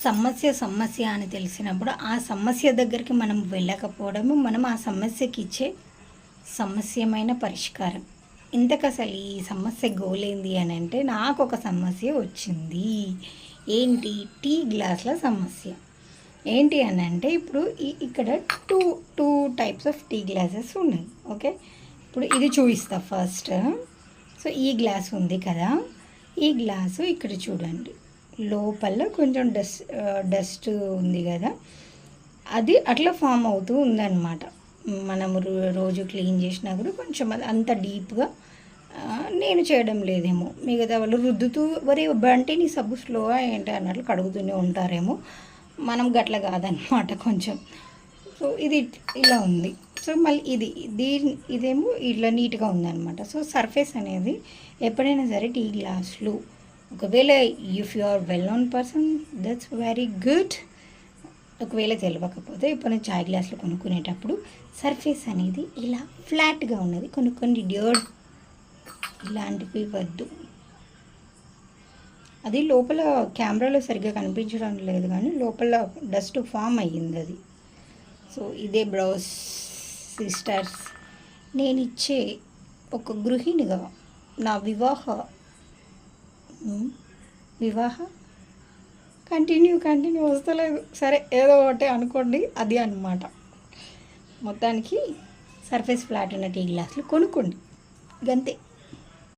సమస్య అని తెలిసినప్పుడు ఆ సమస్య దగ్గరికి మనం వెళ్ళకపోవడము మనం ఆ సమస్యకి ఇచ్చే సమస్యమైన పరిష్కారం. ఇంతకు అసలు ఈ సమస్య గోల్ ఏంది అని అంటే, నాకు ఒక సమస్య వచ్చింది. ఏంటి? టీ గ్లాసుల సమస్య. ఏంటి అని అంటే, ఇప్పుడు ఇక్కడ two two types of tea glasses ఉన్నాయి. ఓకే, ఇప్పుడు ఇది చూపిస్తా ఫస్ట్. సో ఈ గ్లాస్ ఉంది కదా, ఈ గ్లాసు ఇక్కడ చూడండి, లోపల కొంచెం డస్ట్ ఉంది కదా, అది అట్లా ఫామ్ అవుతూ ఉందన్నమాట. మనము రోజు క్లీన్ చేసినా కూడా కొంచెం అది అంత డీప్గా నేను చేయడం లేదేమో, మిగతా వాళ్ళు రుద్దుతూ వరే బంటి నీ సబ్బు స్లోగా ఏంటి అన్నట్లు కడుగుతూనే ఉంటారేమో, మనం గట్ల కాదనమాట కొంచెం. సో ఇది ఇలా ఉంది. సో మళ్ళీ ఇదేమో ఇట్లా నీట్గా ఉందన్నమాట. సో సర్ఫేస్ అనేది ఎప్పుడైనా సరే టీ గ్లాసులు, ఒకవేళ if you are well known person that's very good. ఒకవేళ తెలియకపోతే ఇప్పుడు చాయ్ గ్లాసులు కొనుక్కునేటప్పుడు సర్ఫేస్ అనేది ఇలా ఫ్లాట్గా ఉన్నది కొనుక్కొని డ్యూడ్ ఇలాంటివి వద్దు. అది లోపల కెమెరాలో సరిగ్గా కనిపించడం లేదు కానీ లోపల డస్ట్ ఫామ్ అయ్యింది అది. సో ఇదే బ్రౌజ్ సిస్టర్స్, నేను ఇచ్చే ఒక గృహిణిగా నా వివాహ కంటిన్యూ వస్తలేదు, సరే ఏదో ఒకటి అనుకోండి, అది అన్నమాట. మొత్తానికి సర్ఫేస్ ఫ్లాట్ ఉన్న టీ గ్లాసులు కొనుక్కోండి, గంతే.